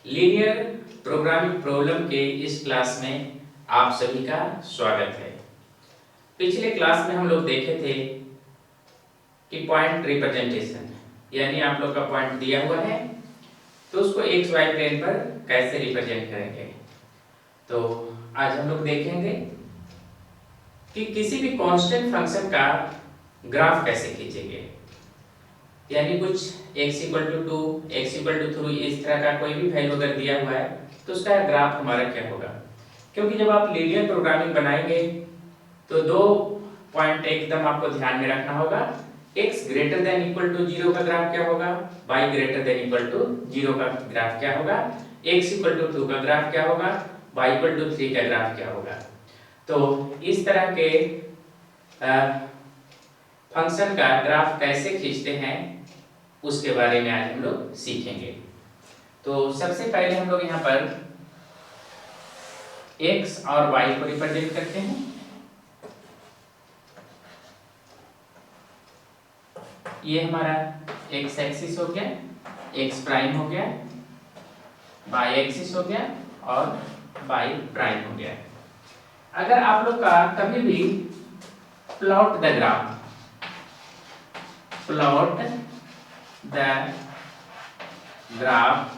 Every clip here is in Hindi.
लीनियर प्रोग्रामिंग प्रॉब्लम के इस क्लास में आप सभी का स्वागत है। पिछले क्लास में हम लोग देखे थे कि पॉइंट रिप्रेजेंटेशन, यानी आप लोग का पॉइंट दिया हुआ है तो उसको एक्स वाई प्लेन पर कैसे रिप्रेजेंट करेंगे। तो आज हम लोग देखेंगे कि किसी भी कांस्टेंट फंक्शन का ग्राफ कैसे खींचेंगे, यानी कुछ x = 2, x = 3 इस तरह का कोई भी वैल्यू अगर दिया हुआ है तो उसका ग्राफ हमारा क्या होगा। क्योंकि जब आप लीनियर प्रोग्रामिंग बनाएंगे तो दो पॉइंट एकदम आपको ध्यान में रखना होगा। x > 0 का ग्राफ क्या होगा, y > 0 का ग्राफ क्या होगा, x = 2 का ग्राफ क्या होगा, y = 3 का ग्राफ क्या होगा। तो इस तरह के फंक्शन का ग्राफ कैसे खींचते हैं उसके बारे में आज हम लोग सीखेंगे। तो सबसे पहले हम लोग यहाँ पर x और y को रिप्रेजेंट करते हैं। ये हमारा x एक्सिस हो गया, x प्राइम हो गया, y एक्सिस हो गया और y प्राइम हो गया। अगर आप लोग का कभी भी plot the graph, plot the graph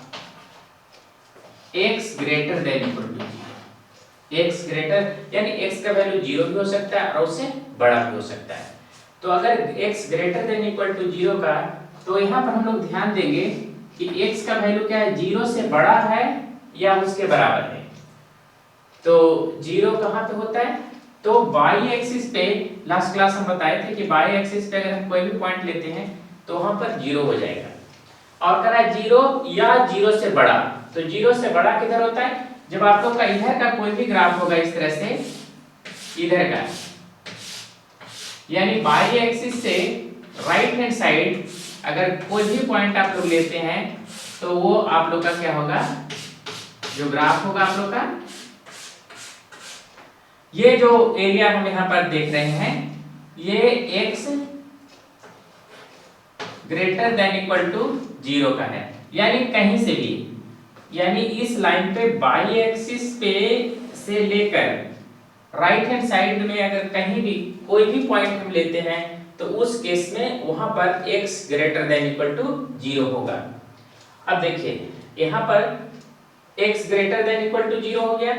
x greater than equal to 0, x greater यानी x का वैल्यू 0 भी हो सकता है और उससे बड़ा भी हो सकता है। तो अगर x greater than equal to 0 का, तो यहाँ पर हम लोग ध्यान देंगे कि x का वैल्यू क्या है, 0 से बड़ा है या उसके बराबर है। तो 0 कहाँ पे होता है, तो y एक्सिस पे लास्ट क्लास हम बताए थे कि y एक्सिस पे अगर हम कोई भी पॉइंट लेते हैं तो वहां पर 0 हो जाएगा। और कह रहा है 0 या 0 से बड़ा, तो 0 से बड़ा किधर होता है, जब आप लोग का इधर का कोई भी ग्राफ होगा इस तरह से, इधर का यानी y एक्सिस से राइट हैंड साइड अगर कोई भी पॉइंट आप लोग लेते हैं तो वो आप लोग का क्या होगा, जो ग्राफ होगा आप लोग का, ये जो एरिया हम यहाँ पर देख रहे हैं ये x greater than equal to 0 का है, यानी कहीं से भी, यानी इस लाइन पे y एक्सिस पे से लेकर राइट हैंड साइड में अगर कहीं भी कोई भी पॉइंट हम लेते हैं तो उस केस में वहां पर x greater than equal to 0 होगा। अब देखिए यहाँ पर x greater than equal to 0 हो गया।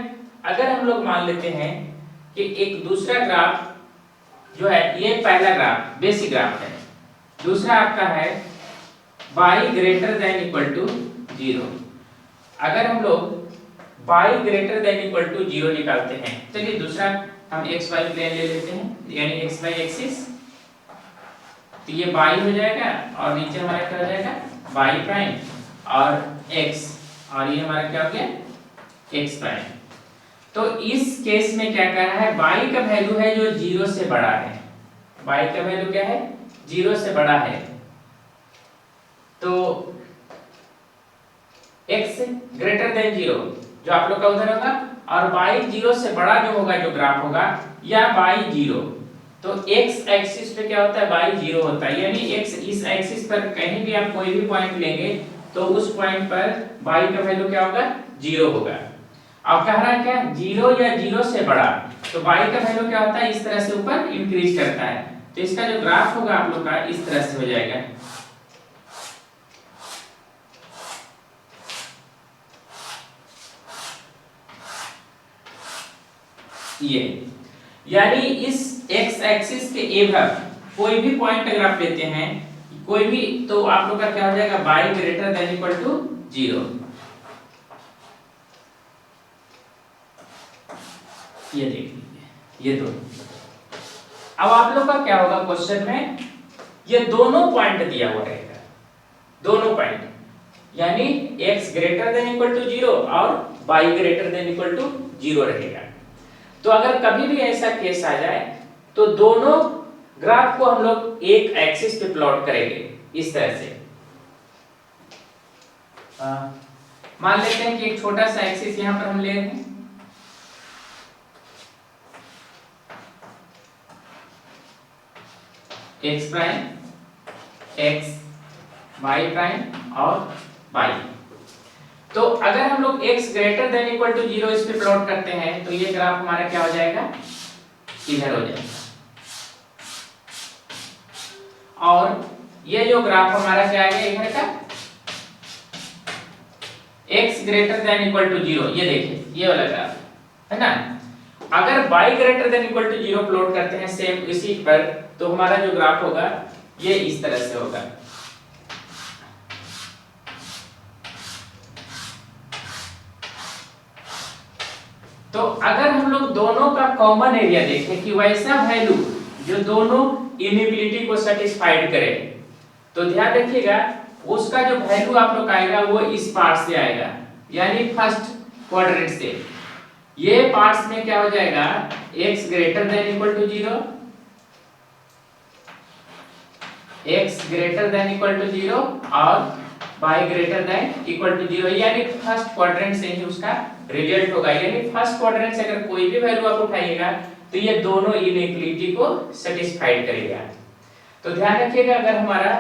अगर हम लोग मान लेते हैं कि एक दूसरा ग्राफ जो है, ये पहला ग्राफ बेसिक ग्राफ है, दूसरा आपका है y greater than equal to 0। अगर हम लोग y greater than equal to 0 निकालते हैं, चलिए दूसरा हम x y प्लेन ले लेते हैं, यानी x y एक्सिस, तो ये y हो जाएगा और नीचे हमारा क्या हो जाएगा y प्राइम और x, और ये हमारा क्या हो गया x प्राइम। तो इस केस में क्या कर रहा है, y का वैल्यू है जो 0 से बड़ा है, y का वैल्यू क्या है 0 से बड़ा है, तो x ग्रेटर देन 0 जो आप लोग का उधर होगा, और y 0 से बड़ा जो होगा, जो ग्राफ होगा, या y 0, तो x एक्सिस पे क्या होता है y 0 होता है, यानी x इस एक्सिस पर कहीं भी आप कोई भी पॉइंट लेंगे तो उस पॉइंट पर y का वैल्यू क्या होगा 0 होगा। अब कह रहा है क्या 0 या 0 से बड़ा, तो y का वैल्यू क्या होता है इस तरह से ऊपर इंक्रीज करता है, तो इसका जो ग्राफ होगा आप लोग का इस तरह से हो जाएगा। ये यानी इस x एक्सिस के एभव कोई भी पॉइंट अगर आप लेते हैं कोई भी, तो आप लोग का क्या हो जाएगा y greater than equal to 0। ये देख लीजिए, ये दोनों। अब आप लोग का क्या होगा क्वेश्चन में, ये दोनों पॉइंट दिया हुआ रहेगा, दोनों पॉइंट, यानी x greater than equal to 0 और y greater than equal to 0 रहेगा। तो अगर कभी भी ऐसा केस आ जाए तो दोनों ग्राफ को हम लोग एक एक्सिस पे प्लॉट करेंगे इस तरह से। मान लेते हैं कि एक छोटा सा एक्सिस यहां पर हम ले रहे हैं, x prime, x, y prime और y। तो अगर हम लोग x greater than equal to 0 इस पे प्लॉट करते हैं तो ये ग्राफ हमारा क्या हो जाएगा, इधर हो जाएगा। और ये जो ग्राफ हमारा क्या आएगा इधर का, x greater than equal to 0, ये देखिए ये वाला ग्राफ है ना। अगर y greater than equal to 0 plot करते हैं सेम इसी पर, तो हमारा जो ग्राफ होगा ये इस तरह से होगा। तो अगर हम लोग दोनों का कॉमन एरिया देखें कि वैसा वैल्यू जो दोनों इनएबिलिटी को सेटिस्फाइड करे, तो ध्यान रखिएगा उसका जो वैल्यू आप लोग आएगा वो इस पार्ट से आएगा, यानी फर्स्ट क्वाड्रेंट से। ये पार्ट्स में क्या हो जाएगा, x greater than equal to 0, x greater than equal to 0 और y greater than equal to 0, यानी फर्स्ट क्वाड्रेंट से ही उसका रिजल्ट होगा। यानी फर्स्ट क्वाड्रेंट से अगर कोई भी वैल्यू आप उठाइएगा तो ये दोनों इनइक्वालिटी को सेटिस्फाइड करेगा। तो ध्यान रखिएगा अगर हमारा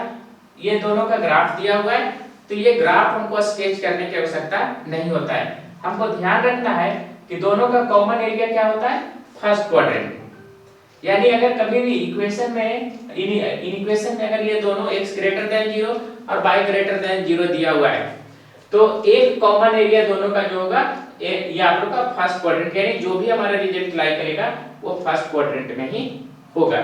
ये दोनों का ग्राफ दिया हुआ है तो ये ग्राफ हमको स्केच करने की आवश्यकता नहीं होता है। हमको ध्यान रखना है कि दोनों का कॉमन एरिया क्या होता है, फर्स्ट क्वाड्रेंट। यानी अगर कभी भी इक्वेशन में इक्वेशन में अगर ये दोनों x ग्रेटर देन 0 और y ग्रेटर देन 0 दिया हुआ है तो एक कॉमन एरिया दोनों का जो होगा ये आप लोग का फर्स्ट क्वाड्रेंट, यानी जो भी हमारा रिजल्ट लाई करेगा वो फर्स्ट क्वाड्रेंट में ही होगा।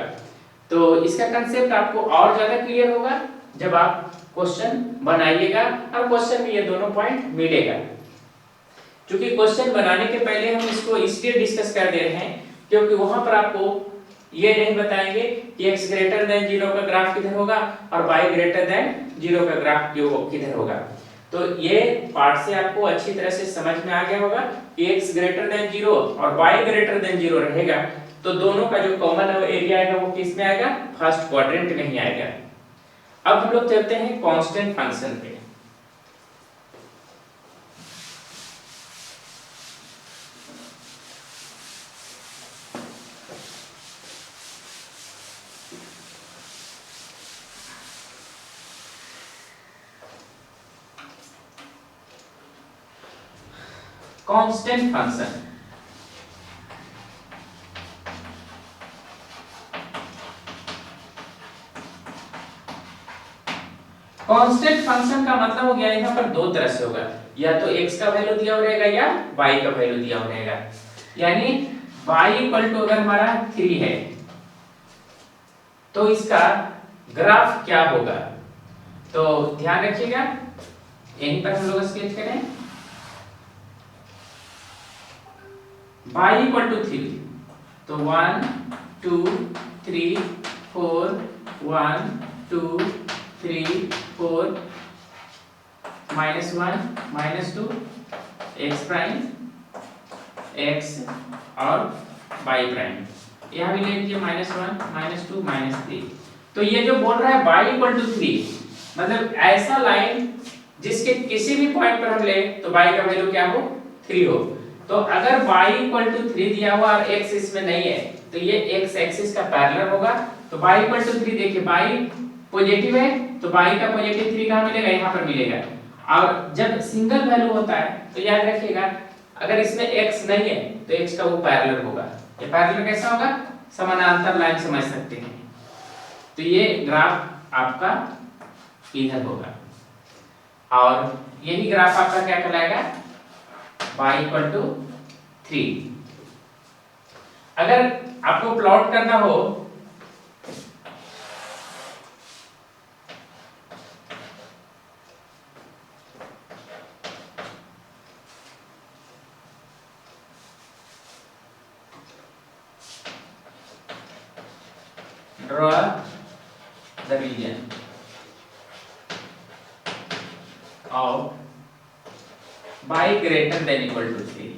तो इसका कंसेप्ट आपको और ज्यादा क्लियर होगा जब आप क्वेश्चन बनाइएगा और क्वेश्चन में ये दोनों पॉइंट मिलेगा। क्योंकि क्वेश्चन बनाने के पहले हम इसको इसलिए डिस्कस कर दे रहे हैं क्योंकि वहां पर आपको ये नहीं बताएंगे कि x ग्रेटर देन 0 का ग्राफ किधर होगा और y ग्रेटर देन 0 का ग्राफ किधर होगा। तो ये पार्ट से आपको अच्छी तरह से समझ में आ गया होगा कि x ग्रेटर देन 0 और y ग्रेटर देन 0 रहेगा तो दोनों का जो कॉमन एरिया आएगा वो किस में आएगा, फर्स्ट क्वाड्रेंट में ही आएगा। अब हम लोग चलते हैं कांस्टेंट फंक्शन पे। कांस्टेंट फंक्शन, कांस्टेंट फंक्शन का मतलब हो गया यहाँ पर दो तरह से होगा, या तो x का वैल्यू दिया हो रहेगा या y का वैल्यू दिया हो रहेगा। यानी y इक्वल टू अगर हमारा 3 है तो इसका ग्राफ क्या होगा, तो ध्यान रखिएगा यहीं पर हम लोग स्केच करें। y इक्वल टू 3 तो 1 2 3 4 1 2 3 4 -1 -2 x प्राइम x और y प्राइम, यहाँ भी ले लीजिए -1 -2 -3। तो ये जो बोल रहा है y इक्वल टू 3 मतलब ऐसा लाइन जिसके किसी भी पॉइंट पर हम ले तो y का वैल्यू क्या हो, 3 हो। तो अगर y इक्वल टू 3 दिया हुआ और x इसमें नहीं है तो ये x एक्सिस का पैरेलल होगा। तो y इक्वल टू 3 देखिए y पॉजिटिव है तो y का पॉजिटिव 3 कहाँ मिलेगा, यहाँ पर मिलेगा। और जब सिंगल वैल्यू होता है तो याद रखिएगा अगर इसमें x नहीं है तो x का वो पैरेलल होगा। ये पैरेलल कैसा होगा, समानांतर लाइन समझ सकते हैं। तो ये ग्राफ आपका इधर होगा और यही ग्राफ आपका क्या कहलाएगा, y इक्वल टू 3। अगर आपको प्लॉट करना हो draw the region of y greater than equal to 3,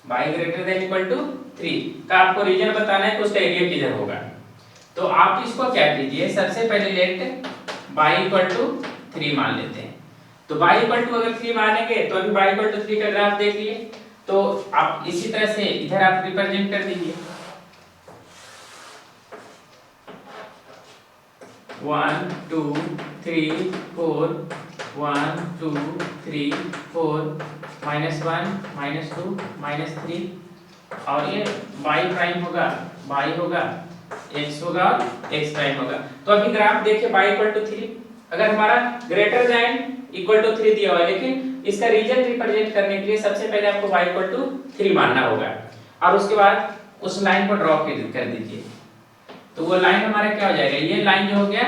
y greater than equal to 3 का आपको रीजन बताना है कि उसका एरिया किधर होगा। तो आप इसको क्या कीजिए, सबसे पहले लेट y इक्वल टू 3 मान लेते हैं। तो y इक्वल टू अगर 3 मानेंगे तो अभी y इक्वल टू 3 का ग्राफ देख लिए, तो आप इसी तरह से इधर आप रिप्रेजेंट कर दीजिए 1 2 3 4 1 2 3 4 -1 -2 -3 और ये y प्राइम होगा, y होगा, x होगा और x प्राइम होगा। तो अभी ग्राफ देखिए y इक्वल टू 3, अगर हमारा ग्रेटर देन इक्वल टू 3 दिया हुआ है, लेकिन इसका रीजन रिप्रेजेंट करने के लिए सबसे पहले आपको y इक्वल टू 3 मानना होगा और उसके बाद उस लाइन को ड्रॉ कर दीजिए। तो वो लाइन हमारा क्या हो जाएगा, ये लाइन जो हो गया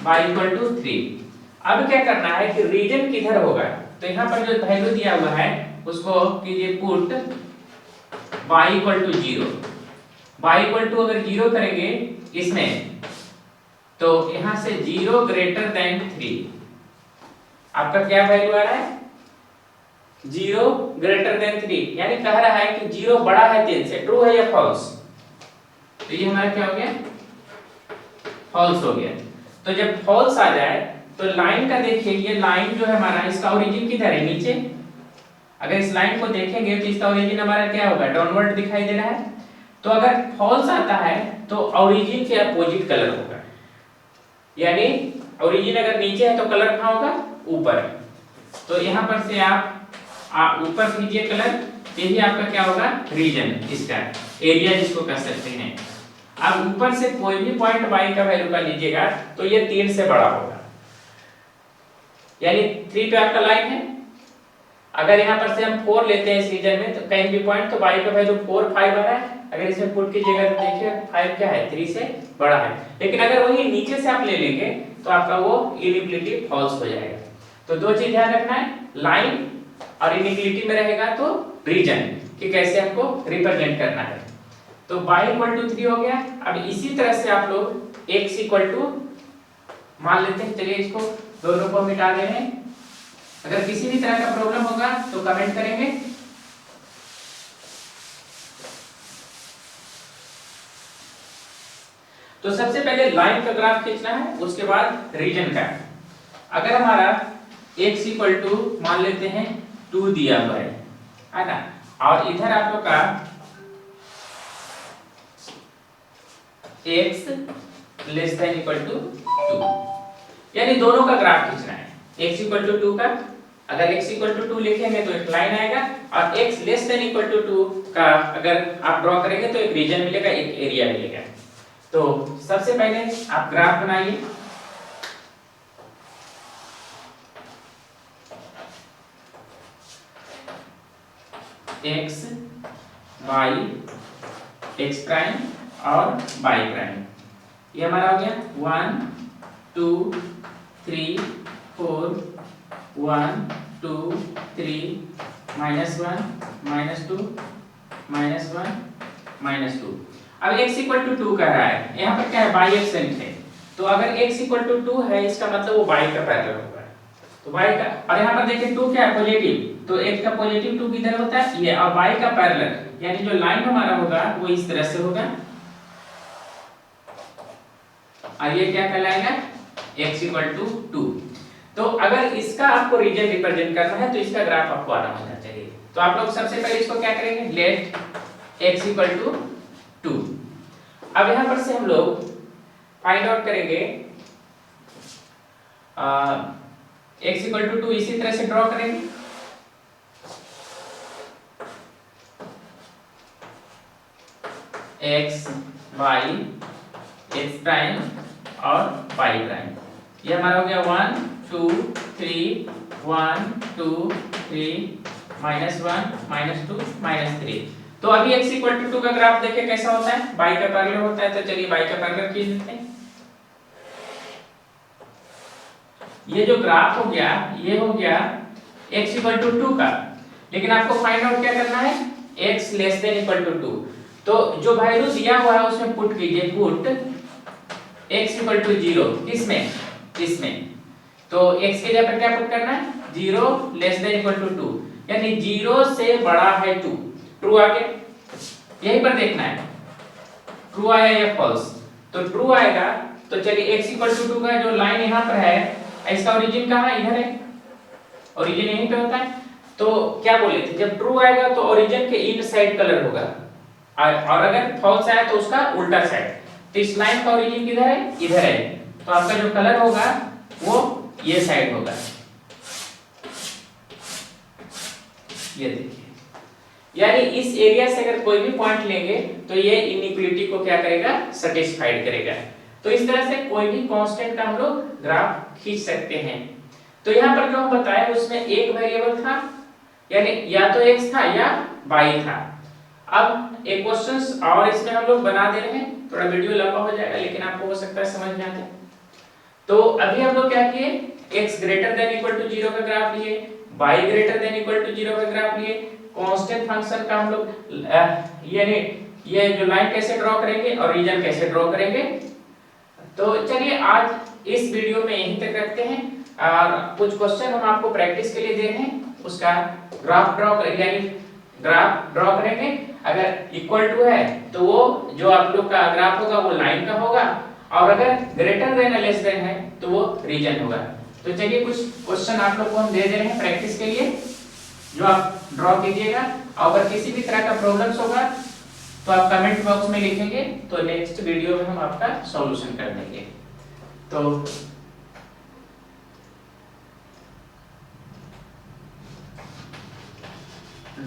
y इक्वल टू 3। अब क्या करना है कि रीजन किधर होगा, तो यहाँ पर जो वैल्यू दिया हुआ है उसको कीजिए put y equal to 0। y equal to अगर 0 करेंगे इसमें तो यहाँ से 0 ग्रेटर देन 3, आपका क्या वैल्यू आ रहा है 0 ग्रेटर देन 3, यानी कह रहा है कि 0 बड़ा है 3 से। ट्रू है या फॉल्स? तो ये हमारा क्या हो गया, फॉल्स हो गया। तो जब फॉल्स आ जाए तो लाइन का देखिए, ये लाइन जो है हमारा इसका ओरिजिन किधर है, नीचे। अगर इस लाइन को देखेंगे तो इसका ओरिजिन हमारा क्या होगा, डाउनवर्ड दिखाई दे रहा है। तो अगर फॉल्स आता है तो ओरिजिन के अपोजिट कलर होगा, यानी ओरिजिन अगर नीचे है तो कलर कहाँ होगा, ऊपर। तो यहाँ पर से आप ऊपर कीजिए कलर, यही आपका क्या होगा, रीजन, इसका एरिया जिसको कह सकते हैं। अब ऊपर से कोई भी पॉइंट y का वैल्यू का लीजिएगा तो ये 3 से बड़ा होगा, यानी 3 पे आपका लाइन है। अगर यहाँ पर से हम 4 लेते हैं इस रीजन में तो कहीं भी पॉइंट, तो y का वैल्यू 4 5 आ रहा है। अगर इसमें पुट कीजिएगा तो देखिए 5 क्या है, 3 से बड़ा है। लेकिन अगर वही नीचे से आप ले लेंगे तो आपका वो इनइक्वालिटी फॉल्स हो जाएगा। तो दो चीज ध्यान रखना है, लाइन और इनइक्वालिटी में रहेगा तो रीजन, कि कैसे हमको रिप्रेजेंट करना है। तो y इक्वल टू 3 हो गया। अब इसी तरह से आप लोग x इक्वल टू मान लेते हैं, चलिए इसको दोनों को मिटा दे रहे हैं। अगर किसी भी तरह का प्रॉब्लम होगा तो कमेंट करेंगे। तो सबसे पहले लाइन का ग्राफ खींचना है, उसके बाद रीजन का। अगर हमारा x इक्वल टू मान लेते हैं 2 दिया हुआ है ना, और इधर आप लोग का x less than equal to 2, यानी दोनों का ग्राफ खींचना है। x इक्वल टू 2 का, अगर x इक्वल टू 2 लिखेंगे तो एक लाइन आएगा, और x less than equal to 2 का अगर आप ड्रॉ करेंगे तो एक रीजन मिलेगा, एक एरिया मिलेगा। तो सबसे पहले आप ग्राफ बनाइए। x y x प्राइम और y प्राइम, ये हमारा हो गया 1 2 3 4 1 2 3 -1 -2 -1 -2। अब x इक्वल टू 2 कह रहा है, यहाँ पर क्या है, बाई एक्सेंट है। तो अगर x इक्वल टू 2 है, इसका मतलब वो y का पैरेलल होगा। तो y का, और यहाँ पर देखिए 2 क्या है, पॉजिटिव। तो x का पॉजिटिव 2 किधर होता है, ये, और y का पैरेलल, यानी जो लाइन हमारा होगा वो इस तरह से होगा, और ये क्या कहलाएगा, x इक्वल टू 2। तो अगर इसका आपको रीजन रिप्रेजेंट करना है तो इसका ग्राफ आपको आना होना चाहिए। तो आप लोग सबसे पहले इसको क्या करेंगे, लेट x इक्वल टू 2। अब यहां पर से हम लोग फाइंड आउट करेंगे x इक्वल टू 2, इसी तरह से ड्रॉ करेंगे। x y x प्राइम और y प्राइम, ये हमारा हो गया 1 2 3 1 2 3 -1 -2 -3। तो अभी x इक्वल टू 2 का ग्राफ देखिए कैसा होता है, y का पैरेलल होता है। तो चलिए y का पैरेलल खींच लेते हैं। ये जो ग्राफ हो गया, ये हो गया x इक्वल टू 2 का, लेकिन आपको फाइंड आउट क्या करना है, x less than equal to 2। तो जो वैल्यू दिया हुआ है उसमें पुट कीजिए, पुट x इक्वल टू 0, किसमें, इसमें। तो x के जगह पर क्या पुट करना है, 0 लेस देन इक्वल टू 2, यानी 0 से बड़ा है 2। ट्रू आ गया, यहीं पर देखना है ट्रू आया या फॉल्स। तो ट्रू आएगा तो चलिए x इक्वल टू 2 का जो लाइन यहाँ पर है, इसका ओरिजिन कहाँ है, इधर है, ओरिजिन यहीं पे होता है। तो क्या बोले थे, जब ट्रू आएगा तो ओरिजिन के इन साइड कलर होगा, और अगर फॉल्स आया तो उसका उल्टा साइड। तो इस लाइन का ओरिजिन किधर है, इधर है। तो आपका जो कलर होगा वो ये साइड होगा, ये देखिए, यानी इस एरिया से अगर कोई भी पॉइंट लेंगे तो ये इनइक्वालिटी को क्या करेगा, सेटिस्फाइड करेगा। तो इस तरह से कोई भी कांस्टेंट का हम लोग ग्राफ खींच सकते हैं। तो यहाँ पर जो हम बताए उसमें एक वेरिएबल था, यानी या तो x था या y था। अब एक क्वेश्चंस और इसमें हम लोग बना दे रहे हैं, थोड़ा वीडियो लंबा हो जाएगा लेकिन आपको हो सकता है समझ में आ जाए। तो अभी हम लोग क्या किए, x greater than equal to 0 का ग्राफ लिए, y greater than equal to 0 का ग्राफ लिए, कांस्टेंट फंक्शन का हम लोग यानी ये जो लाइन कैसे ड्रॉ करेंगे और रीजन कैसे ड्रॉ करेंगे। तो चलिए आज इस वीडियो में यहीं तक रखते हैं, और कुछ क्वेश्चन हम आपको प्रैक्टिस के लिए दे रहे हैं, उसका ग्राफ ड्रॉ करेंगे, यानी ग्राफ ड्रॉ करेंगे। अगर इक्वल टू है तो वो जो आप लोग का ग्राफ होगा वो लाइन का होगा, और अगर ग्रेटर देन या लेस देन है तो वो रीजन होगा। तो चलिए कुछ क्वेश्चन आप लोग को हम दे दे रहे हैं प्रैक्टिस के लिए, जो आप ड्रॉ कीजिएगा। अगर किसी भी तरह का प्रॉब्लम्स होगा तो आप कमेंट बॉक्स में लिखेंगे, तो नेक्स्ट वीडियो में हम आपका सॉल्यूशन कर देंगे। तो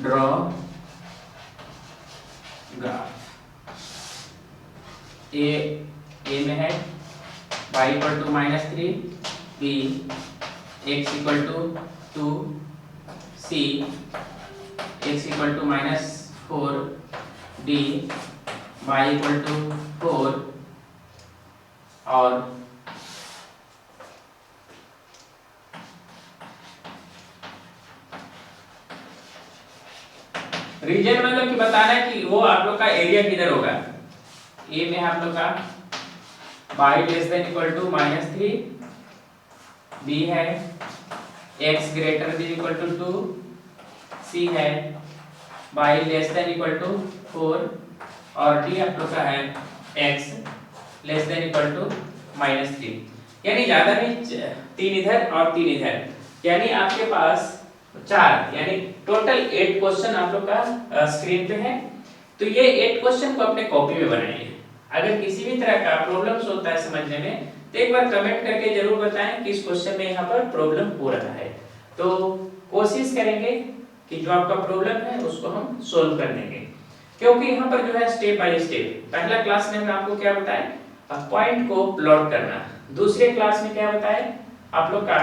ड्रॉ ग्राफ, ए में है y equal to -3, b x equal to 2, c x equal to -4, d y equal to 4, और रीजन मतलब कि बताना है कि वो आप लोग का एरिया किधर होगा। ए में आप लोग का y less than equal to -3, b है x greater than equal to 2, c है y less than equal to 4, और d आप लोग का है x less than equal to -3। यानी ज्यादा नहीं, 3 इधर और 3 इधर, यानी आपके पास 4, यानी टोटल 8 क्वेश्चन आप लोग का स्क्रीन पे है। तो ये 8 क्वेश्चन को अपने कॉपी में बनाइए। अगर किसी भी तरह का प्रॉब्लम्स होता है समझने में तो एक बार कमेंट करके जरूर बताएं कि इस क्वेश्चन में यहाँ पर प्रॉब्लम हो रहा है। तो कोशिश करेंगे कि जो आपका प्रॉब्लम है उसको हम सोल्व कर देंगे, क्योंकि यहाँ पर जो है स्टेप बाय स्टेप, पहला क्लास में हमने आपको क्या बताया, पॉइंट को प्लॉट करना। दूसरे क्लास में क्या बताया आप लोग का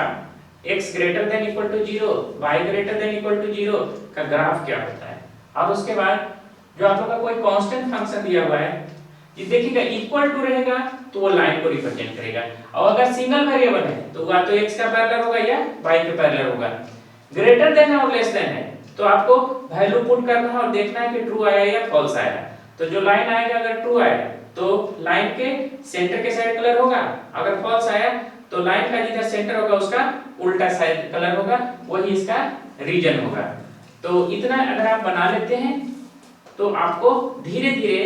x greater than equal to 0, y greater than equal to 0 का ग्राफ क्या होता है। अब उसके बाद जो आप लोग का कोई कांस्टेंट फंक्शन दिया हुआ है, ये देखिएगा इक्वल टू रहेगा तो वो लाइन को रिप्रेजेंट करेगा, और अगर सिंगल वेरिएबल है तो या तो x का पैरेलल होगा या y के पैरेलल होगा। ग्रेटर देन है और लेस देन है तो आपको वैल्यू पुट करना है और देखना है कि ट्रू आया या फॉल्स आया। तो जो लाइन आएगा अगर ट्रू आया तो लाइन के सेंटर के साइड कलर होगा, अगर फॉल्स आया तो लाइन का जिधर सेंटर होगा उसका उल्टा साइड कलर होगा, वही इसका रीजन होगा। तो इतना अगर आप बना लेते हैं तो आपको धीरे धीरे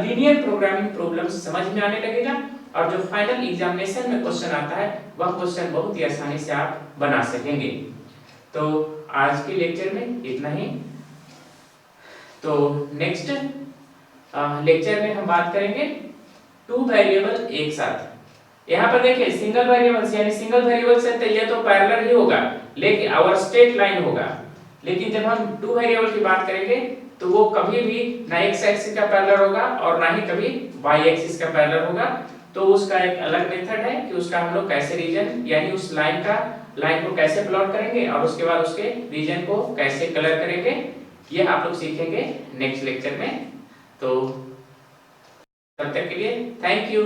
लीनियर प्रोग्रामिंग प्रॉब्लम्स समझ में आने लगेगा, और जो फाइनल एग्जामिनेशन में क्वेश्चन आता है वह क्वेश्चन बहुत ही आसानी से आप बना सकेंगे। तो आज के लेक्चर में इतना ही। तो नेक्स्ट लेक्चर में हम बात करेंगे 2 वेरिएबल एक साथ। यहाँ पर देखिए सिंगल वेरिएबल्स, यानी सिंगल वेरिएबल से तो ये तो पैरेलल ही होगा लेकिन और स्ट्रेट लाइन होगा, लेकिन जब हम 2 वेरिएबल की बात करेंगे तो वो कभी भी ना x एक्सिस का पैरेलल होगा और ना ही कभी y एक्सिस का पैरेलल होगा। तो उसका एक अलग मेथड है कि उसका हम लोग कैसे रीजन, यानी उस लाइन को कैसे प्लॉट करेंगे और उसके बाद उसके रीजन को कैसे कलर करेंगे, ये आप लोग सीखेंगे नेक्स्ट लेक्चर में। तो तब तक के लिए थैंक यू।